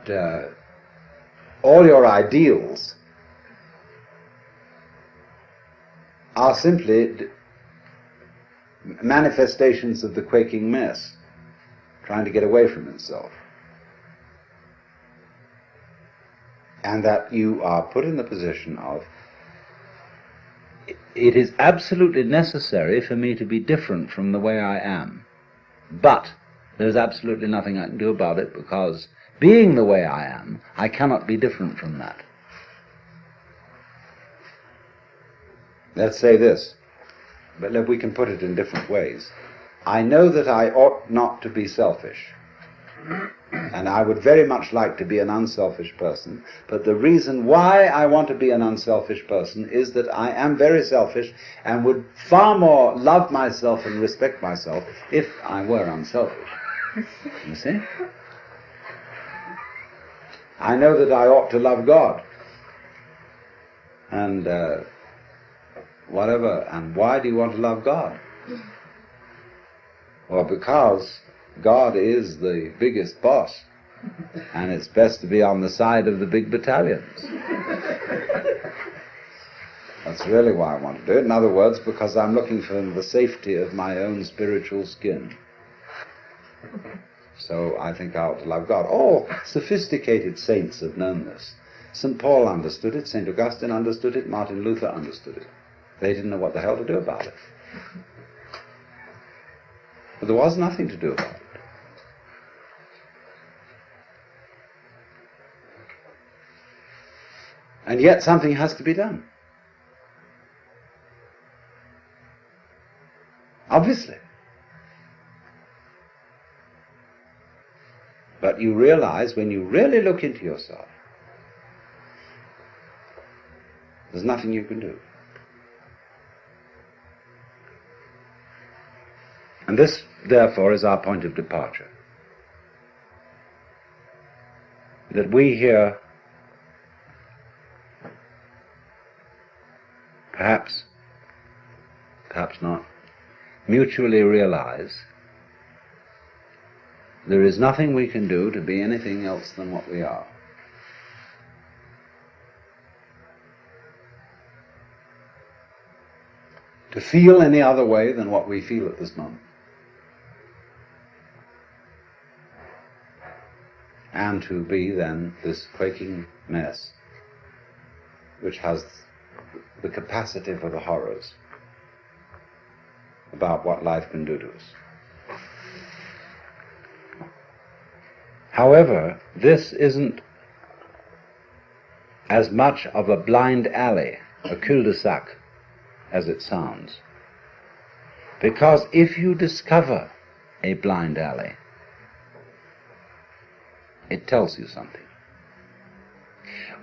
all your ideals are simply manifestations of the quaking mess, trying to get away from itself. And that you are put in the position of, it is absolutely necessary for me to be different from the way I am, but there's absolutely nothing I can do about it, because being the way I am, I cannot be different from that. Let's say this, but we can put it in different ways. I know that I ought not to be selfish, and I would very much like to be an unselfish person, but the reason why I want to be an unselfish person is that I am very selfish and would far more love myself and respect myself if I were unselfish. You see? I know that I ought to love God, and whatever. And why do you want to love God? Well, because God is the biggest boss, and it's best to be on the side of the big battalions. That's really why I want to do it. In other words, because I'm looking for the safety of my own spiritual skin. So I think I ought to love God. All sophisticated saints have known this. St. Paul understood it, St. Augustine understood it, Martin Luther understood it. They didn't know what the hell to do about it. But there was nothing to do about it. And yet something has to be done. Obviously. But you realize, when you really look into yourself, there's nothing you can do. And this, therefore, is our point of departure. That we here, perhaps not, mutually realize there is nothing we can do to be anything else than what we are. To feel any other way than what we feel at this moment. And to be then this quaking mess which has the capacity for the horrors about what life can do to us. However, this isn't as much of a blind alley, a cul-de-sac, as it sounds. Because if you discover a blind alley, it tells you something.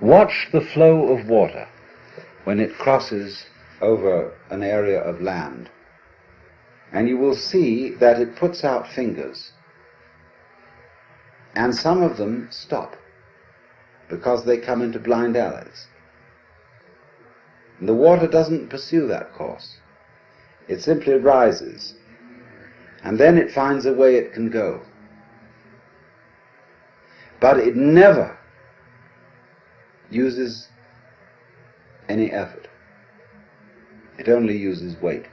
Watch the flow of water when it crosses over an area of land, and you will see that it puts out fingers. And some of them stop because they come into blind alleys. And the water doesn't pursue that course. It simply rises, and then it finds a way it can go. But it never uses any effort. It only uses weight,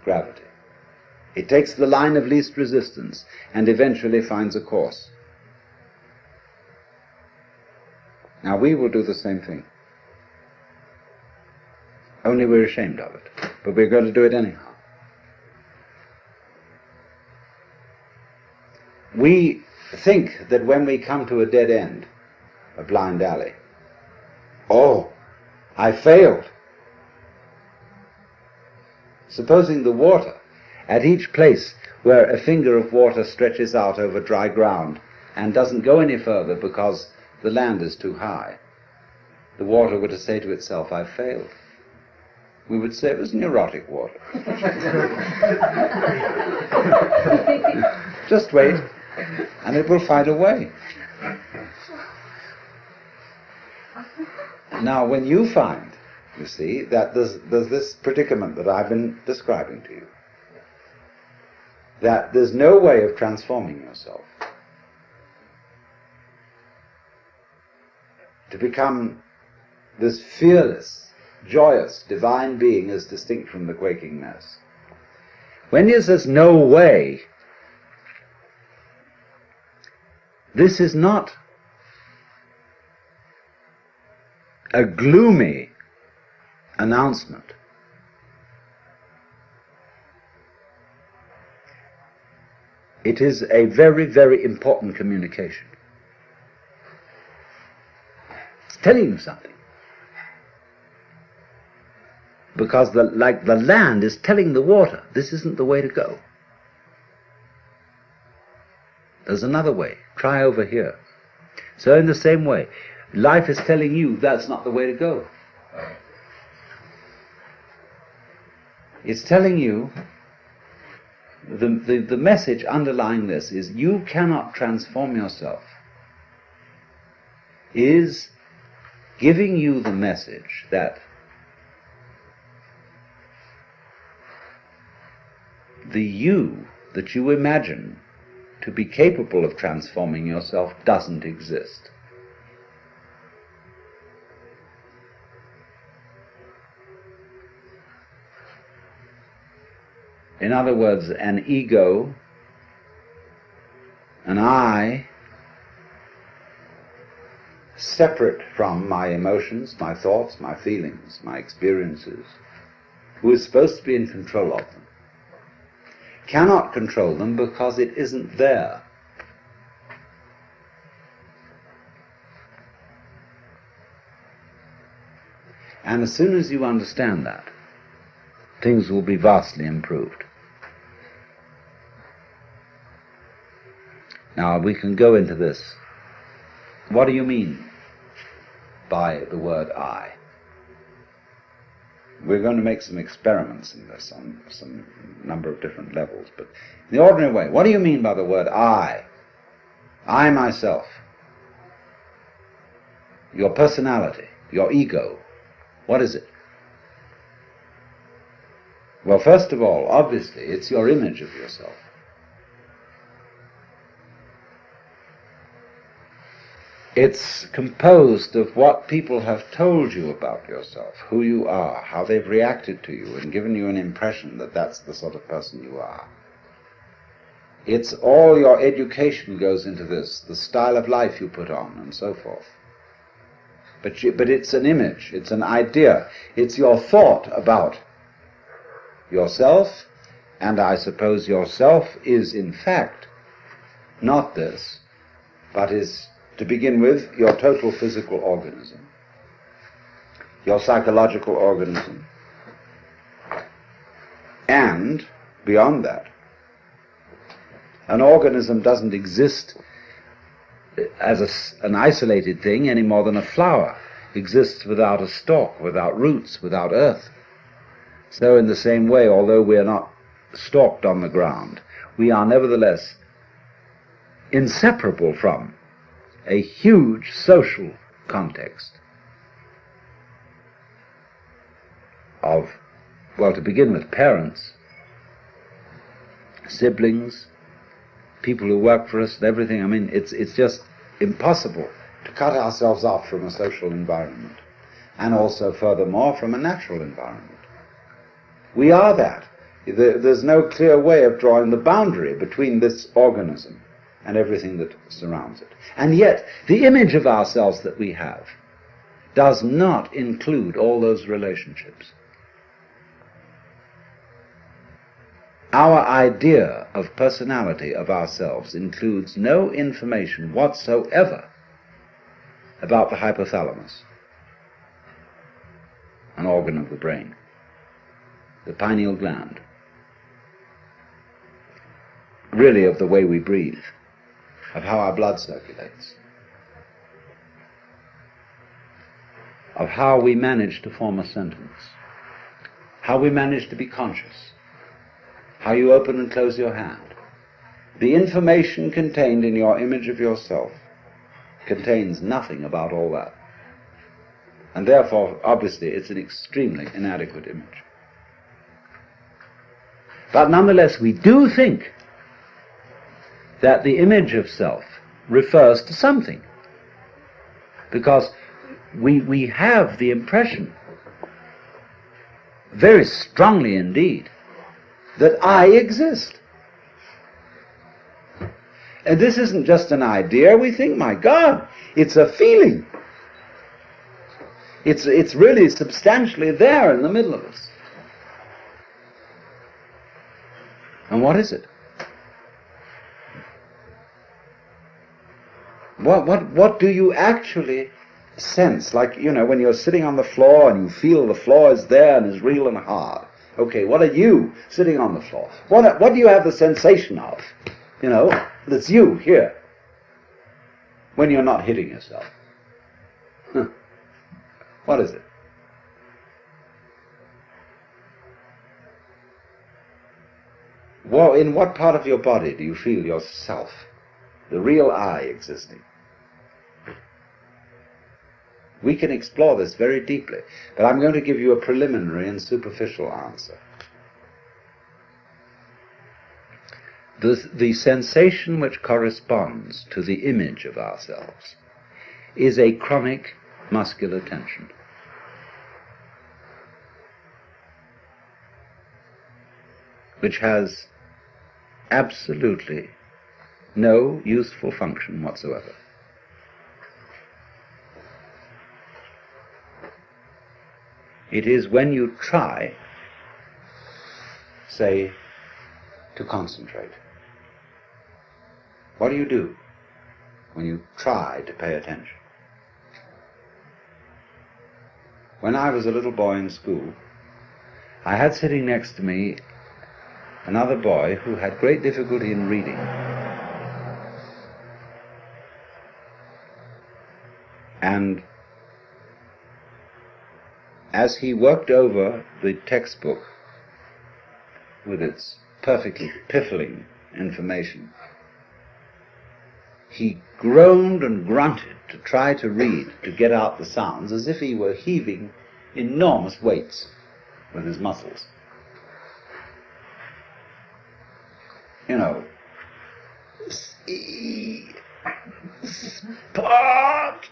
gravity. It takes the line of least resistance and eventually finds a course. Now we will do the same thing. Only we're ashamed of it. But we're going to do it anyhow. We think that when we come to a dead end, a blind alley, oh, I failed. Supposing the water, at each place where a finger of water stretches out over dry ground and doesn't go any further because the land is too high, the water were to say to itself, I failed. We would say it was neurotic water. Just wait, and it will find a way. Now, when you find, you see, that there's this predicament that I've been describing to you, that there's no way of transforming yourself, to become this fearless, joyous, divine being as distinct from the quaking mass. When he says no way, this is not a gloomy announcement. It is a very, very important communication. It's telling you something. Because like the land is telling the water, this isn't the way to go. There's another way. Try over here. So in the same way, life is telling you that's not the way to go. It's telling you, the message underlying this is you cannot transform yourself. Is giving you the message that the you that you imagine to be capable of transforming yourself doesn't exist. In other words, an ego, an I, separate from my emotions, my thoughts, my feelings, my experiences, who is supposed to be in control of them, cannot control them because it isn't there. And as soon as you understand that, things will be vastly improved. Now we can go into this. What do you mean by the word I? We're going to make some experiments in this on some number of different levels, but in the ordinary way, what do you mean by the word I? I myself. Your personality, your ego. What is it? Well, first of all, obviously, it's your image of yourself. It's composed of what people have told you about yourself, who you are, how they've reacted to you and given you an impression that that's the sort of person you are. It's all your education goes into this, the style of life you put on and so forth. But it's an image, it's an idea, it's your thought about yourself, and I suppose yourself is in fact not this, but is, to begin with, your total physical organism, your psychological organism, and beyond that, an organism doesn't exist as an isolated thing any more than a flower exists without a stalk, without roots, without earth. So in the same way, although we are not stalked on the ground, we are nevertheless inseparable from a huge social context of, well, to begin with, parents, siblings, people who work for us and everything. I mean, it's just impossible to cut ourselves off from a social environment, and also, furthermore, from a natural environment. We are that. There's no clear way of drawing the boundary between this organism and everything that surrounds it. And yet, the image of ourselves that we have does not include all those relationships. Our idea of personality of ourselves includes no information whatsoever about the hypothalamus, an organ of the brain, the pineal gland, really of the way we breathe, of how our blood circulates, of how we manage to form a sentence, how we manage to be conscious, how you open and close your hand. The information contained in your image of yourself contains nothing about all that. And therefore, obviously, it's an extremely inadequate image. But nonetheless, we do think that the image of self refers to something. Because we have the impression, very strongly indeed, that I exist. And this isn't just an idea. We think, my God, it's a feeling. It's really substantially there in the middle of us. And what is it? What do you actually sense? Like, when you're sitting on the floor and you feel the floor is there and is real and hard. Okay, what are you sitting on the floor? What do you have the sensation of? That's you here. When you're not hitting yourself. What is it? Well, in what part of your body do you feel yourself, the real I, existing? We can explore this very deeply, but I'm going to give you a preliminary and superficial answer. The sensation which corresponds to the image of ourselves is a chronic muscular tension. Which has absolutely no useful function whatsoever. It is when you try, say, to concentrate. What do you do when you try to pay attention? When I was a little boy in school, I had sitting next to me another boy who had great difficulty in reading. And as he worked over the textbook with its perfectly piffling information, he groaned and grunted to try to read, to get out the sounds, as if he were heaving enormous weights with his muscles. Spot,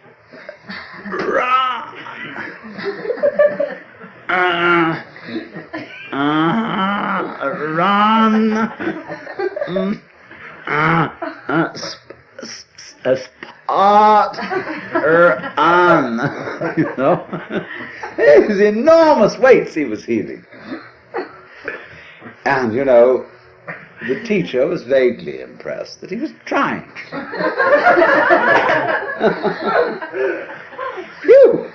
run, spot, run. It was enormous weights he was heaving. And, the teacher was vaguely impressed that he was trying. Phew!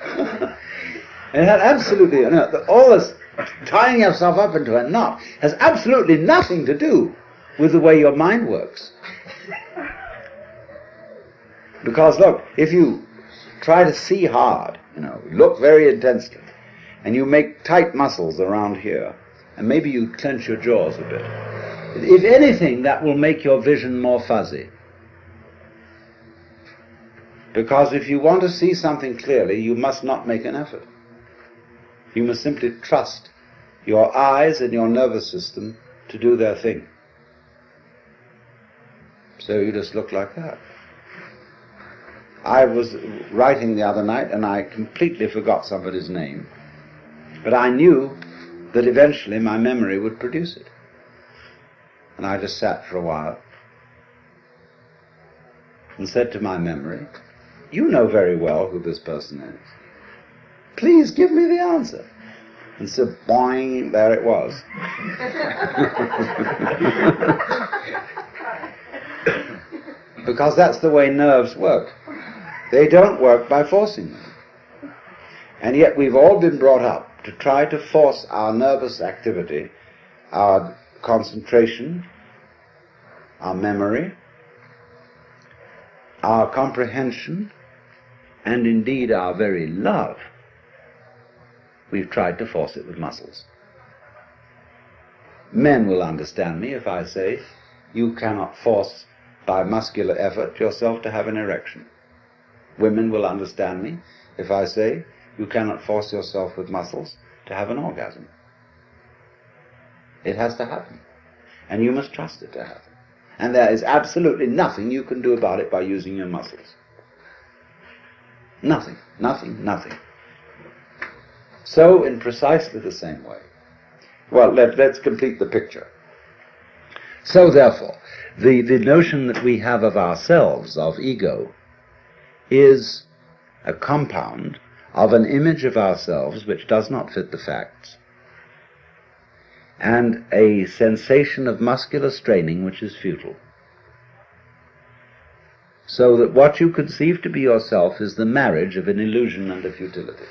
It had absolutely, all this tying yourself up into a knot has absolutely nothing to do with the way your mind works. Because look, if you try to see hard, look very intensely, and you make tight muscles around here, and maybe you clench your jaws a bit, if anything, that will make your vision more fuzzy. Because if you want to see something clearly, you must not make an effort. You must simply trust your eyes and your nervous system to do their thing. So you just look like that. I was writing the other night and I completely forgot somebody's name. But I knew that eventually my memory would produce it. And I just sat for a while and said to my memory, "You know very well who this person is. Please give me the answer." And so, boing, there it was. Because that's the way nerves work. They don't work by forcing them. And yet we've all been brought up to try to force our nervous activity, our concentration, our memory, our comprehension, and indeed our very love. We've tried to force it with muscles. Men will understand me if I say you cannot force by muscular effort yourself to have an erection. Women will understand me if I say you cannot force yourself with muscles to have an orgasm. It has to happen. And you must trust it to happen. And there is absolutely nothing you can do about it by using your muscles. Nothing, nothing, nothing. So in precisely the same way. Well, let's complete the picture. So therefore, the notion that we have of ourselves, of ego, is a compound of an image of ourselves which does not fit the facts, and a sensation of muscular straining which is futile. So that what you conceive to be yourself is the marriage of an illusion and a futility.